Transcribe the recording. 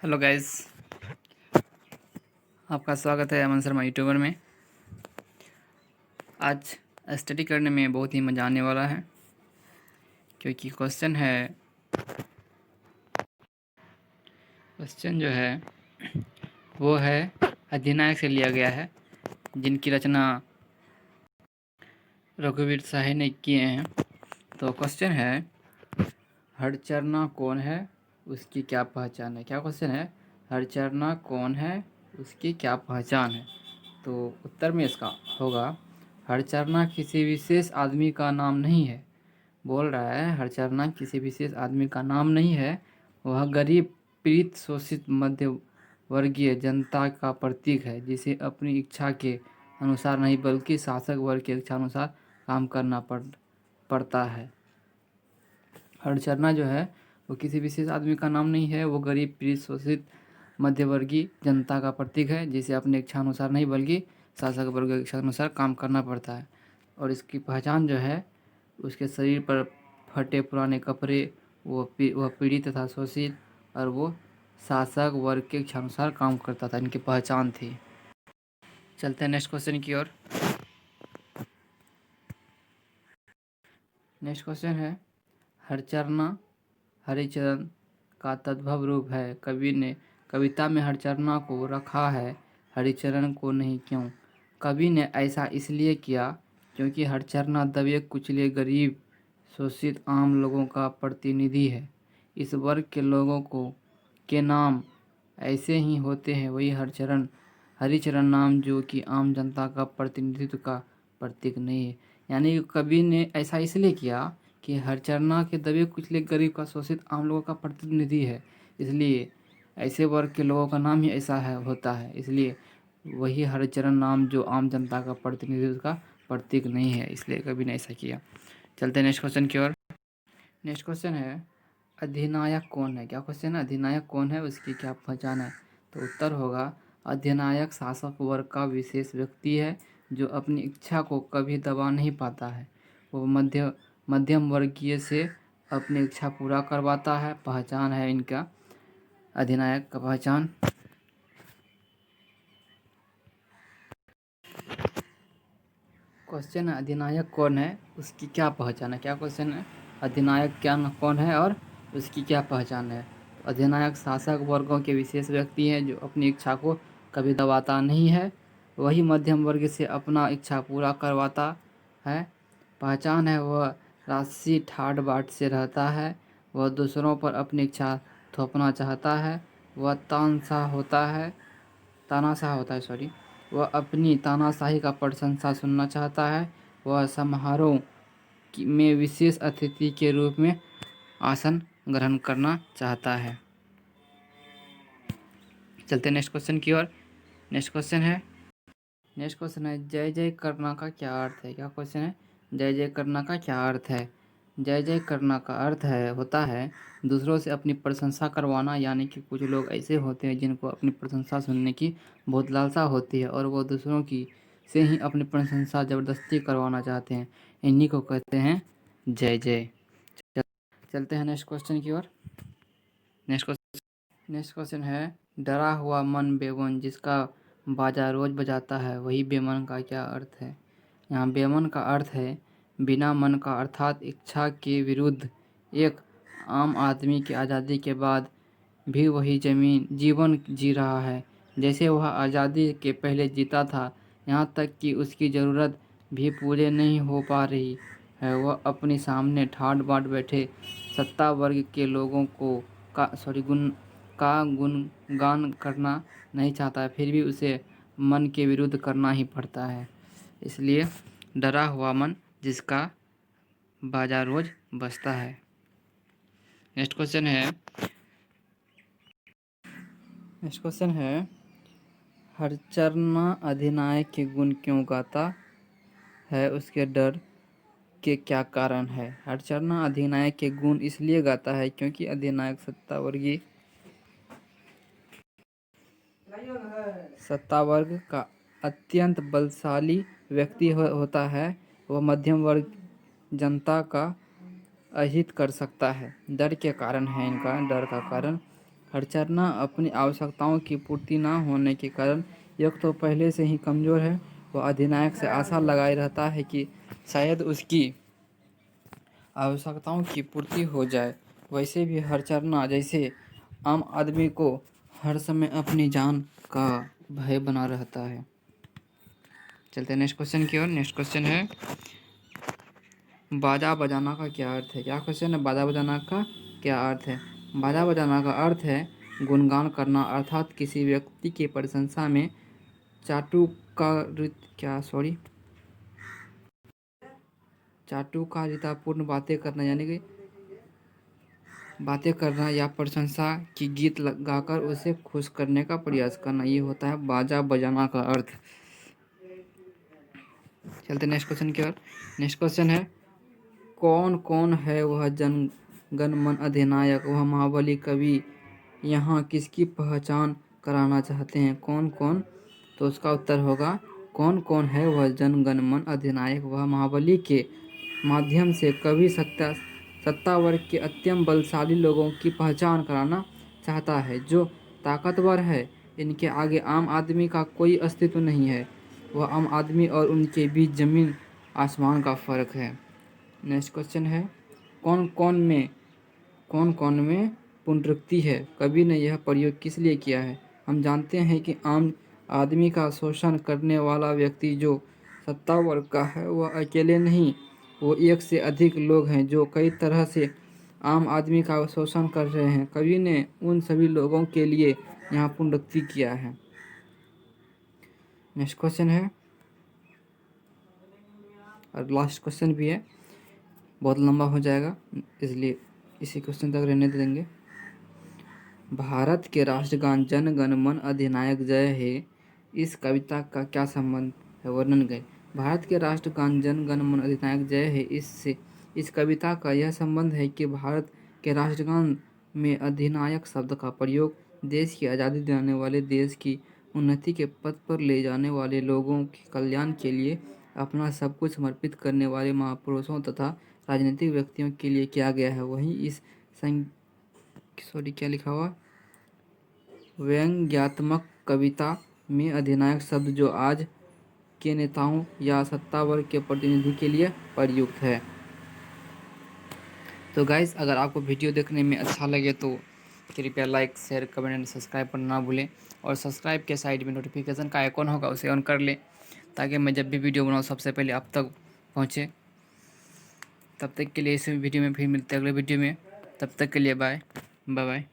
Hello guys, आपका स्वागत है अमन शर्मा यूट्यूबर में। आज स्टडी करने में बहुत ही मज़ा आने वाला है, क्योंकि क्वेश्चन जो है वो है अधिनायक से लिया गया है, जिनकी रचना रघुवीर शाही ने किए हैं। तो क्वेश्चन है, हरचरना कौन है, उसकी क्या पहचान है। क्या क्वेश्चन है? हरचरना कौन है, उसकी क्या पहचान है। तो उत्तर में इसका होगा, हरचरना किसी विशेष आदमी का नाम नहीं है। बोल रहा है हरचरना किसी विशेष आदमी का नाम नहीं है, वह गरीब पीड़ित शोषित मध्य वर्गीय जनता का प्रतीक है, जिसे अपनी इच्छा के अनुसार नहीं बल्कि शासक वर्ग की इच्छा अनुसार काम करना पड़ता है। हरचरना जो है वो किसी विशेष आदमी का नाम नहीं है, वो गरीब पीड़ित शोषित मध्यवर्गीय जनता का प्रतीक है, जिसे अपने इच्छा अनुसार नहीं बल्कि शासक वर्ग की इच्छा अनुसार काम करना पड़ता है। और इसकी पहचान जो है, उसके शरीर पर फटे पुराने कपड़े, वह पीड़ित तथा शोषित और वो शासक वर्ग के इच्छा अनुसार काम करता था, इनकी पहचान थी। चलते हैं नेक्स्ट क्वेश्चन की ओर। नेक्स्ट क्वेश्चन है, हरचरना हरिचरण का तद्भव रूप है। कवि ने कविता में हरचरना को रखा है, हरिचरण को नहीं, क्यों? कवि ने ऐसा इसलिए किया क्योंकि हरचरना दबे कुचले गरीब शोषित आम लोगों का प्रतिनिधि है। इस वर्ग के लोगों के नाम ऐसे ही होते हैं, वही हरिचरण नाम जो कि आम जनता का प्रतिनिधित्व का प्रतीक नहीं है। यानी कवि ने ऐसा इसलिए किया कि हरचरना के दबे कुचले गरीब का शोषित आम लोगों का प्रतिनिधि है, इसलिए ऐसे वर्ग के लोगों का नाम ही ऐसा होता है, इसलिए वही हरिचरण नाम जो आम जनता का प्रतिनिधित्व का प्रतीक नहीं है, इसलिए कवि ने ऐसा किया। चलते हैं नेक्स्ट क्वेश्चन की ओर। नेक्स्ट क्वेश्चन है, अधिनायक कौन है। क्या क्वेश्चन है? अधिनायक कौन है, उसकी क्या पहचान है। तो उत्तर होगा, अधिनायक शासक वर्ग का विशेष व्यक्ति है जो अपनी इच्छा को कभी दबा नहीं पाता है। वो मध्यम वर्गीय से अपनी इच्छा पूरा करवाता है। पहचान है इनका, अधिनायक का पहचान। क्वेश्चन है, अधिनायक कौन है, उसकी क्या पहचान है। क्या क्वेश्चन है? अधिनायक कौन है और उसकी क्या पहचान है। अधिनायक शासक वर्गों के विशेष व्यक्ति हैं जो अपनी इच्छा को कभी दबाता नहीं है, वही मध्यम वर्ग से अपना इच्छा पूरा करवाता है। पहचान है, वह राशि ठाट बाट से रहता है, वह दूसरों पर अपनी इच्छा थोपना चाहता है, वह तानाशाह होता है वह अपनी तानाशाही का प्रशंसा सुनना चाहता है, वह समारोह में विशेष अतिथि के रूप में आसन ग्रहण करना चाहता है। चलते नेक्स्ट क्वेश्चन की ओर। नेक्स्ट क्वेश्चन है, जय जय करना का क्या अर्थ है। क्या क्वेश्चन है? जय जय करना का क्या अर्थ है। जय जय करना का अर्थ होता है दूसरों से अपनी प्रशंसा करवाना। यानी कि कुछ लोग ऐसे होते हैं जिनको अपनी प्रशंसा सुनने की बहुत लालसा होती है और वो दूसरों की से ही अपनी प्रशंसा ज़बरदस्ती करवाना चाहते हैं, इन्हीं को कहते हैं जय जय। चलते हैं नेक्स्ट क्वेश्चन की ओर। नेक्स्ट क्वेश्चन है, डरा हुआ मन बेमन जिसका बाजा रोज बजाता है, वही बेमन का क्या अर्थ है। यहाँ बेमन का अर्थ है बिना मन का, अर्थात इच्छा के विरुद्ध। एक आम आदमी की आज़ादी के बाद भी वही जीवन जी रहा है जैसे वह आज़ादी के पहले जीता था, यहाँ तक कि उसकी ज़रूरत भी पूरे नहीं हो पा रही है। वह अपने सामने ठाट बाट बैठे सत्ता वर्ग के लोगों का गुणगान करना नहीं चाहता, फिर भी उसे मन के विरुद्ध करना ही पड़ता है, इसलिए डरा हुआ मन जिसका बाजा रोज बजता है। नेक्स्ट क्वेश्चन है, हरचरना अधिनायक के गुण क्यों गाता है, उसके डर के क्या कारण है। हरचरना अधिनायक के गुण इसलिए गाता है क्योंकि अधिनायक सत्ता वर्ग का अत्यंत बलशाली व्यक्ति होता है। वह मध्यम वर्ग जनता का अहित कर सकता है। डर के कारण है इनका, डर का कारण हरचरना अपनी आवश्यकताओं की पूर्ति न होने के कारण एक तो पहले से ही कमज़ोर है, वह अधिनायक से आशा लगाए रहता है कि शायद उसकी आवश्यकताओं की पूर्ति हो जाए। वैसे भी हरचरना जैसे आम आदमी को हर समय अपनी जान का भय बना रहता है। चलते हैं नेक्स्ट क्वेश्चन की ओर। नेक्स्ट क्वेश्चन है बाजा बजाना का क्या अर्थ है। क्या क्वेश्चन है, बाजा बजाना का क्या अर्थ है। बाजा बजाना का अर्थ है गुणगान करना, अर्थात किसी व्यक्ति की प्रशंसा में चाटुकारितापूर्ण बातें करना, यानी कि बातें करना या प्रशंसा की गीत गाकर उसे खुश करने का प्रयास करना, ये होता है बाजा बजाना का अर्थ। चलते नेक्स्ट क्वेश्चन की ओर। नेक्स्ट क्वेश्चन है कौन कौन है वह जन गण मन अधिनायक, वह महाबली कवि यहाँ किसकी पहचान कराना चाहते हैं। कौन कौन, तो उसका उत्तर होगा कौन कौन है वह जन गण मन अधिनायक, वह महाबली के माध्यम से कवि सत्ता वर्ग के अत्यंत बलशाली लोगों की पहचान कराना चाहता है जो ताकतवर है। इनके आगे आम आदमी का कोई अस्तित्व नहीं है। वह आम आदमी और उनके बीच जमीन आसमान का फर्क है। नेक्स्ट क्वेश्चन है कौन कौन में पुनरुक्ति है, कवि ने यह प्रयोग किस लिए किया है। हम जानते हैं कि आम आदमी का शोषण करने वाला व्यक्ति जो सत्ता वर्ग का है वह अकेले नहीं, वो एक से अधिक लोग हैं जो कई तरह से आम आदमी का शोषण कर रहे हैं। कवि ने उन सभी लोगों के लिए यहाँ पुनरुक्ति किया है। नेक्स्ट क्वेश्चन है और लास्ट क्वेश्चन भी है, बहुत लंबा हो जाएगा इसलिए इसी क्वेश्चन तक रहने देंगे। भारत के राष्ट्रगान जन गण मन अधिनायक जय हे, इस कविता का क्या संबंध है, वर्णन करें। भारत के राष्ट्रगान जन गण मन अधिनायक जय हे, इससे इस कविता का यह संबंध है कि भारत के राष्ट्रगान में अधिनायक शब्द का प्रयोग देश की आज़ादी दिलाने वाले, देश की उन्नति के पथ पर ले जाने वाले, लोगों के कल्याण के लिए अपना सब कुछ समर्पित करने वाले महापुरुषों तथा राजनीतिक व्यक्तियों के लिए किया गया है। वहीं इस क्या लिखा हुआ, व्यंग्यात्मक कविता में अधिनायक शब्द जो आज के नेताओं या सत्ता वर्ग के प्रतिनिधि के लिए प्रयुक्त है। तो गाइस, अगर आपको वीडियो देखने में अच्छा लगे तो कृपया like, share, comment and subscribe करना ना भूलें। और सब्सक्राइब के साइड में नोटिफिकेशन का आइकॉन होगा, उसे ऑन कर लें ताकि मैं जब भी वीडियो बनाऊँ सबसे पहले आप तक पहुँचे। तब तक के लिए इस वीडियो में फिर मिलते हैं अगले वीडियो में। तब तक के लिए बाय बाय।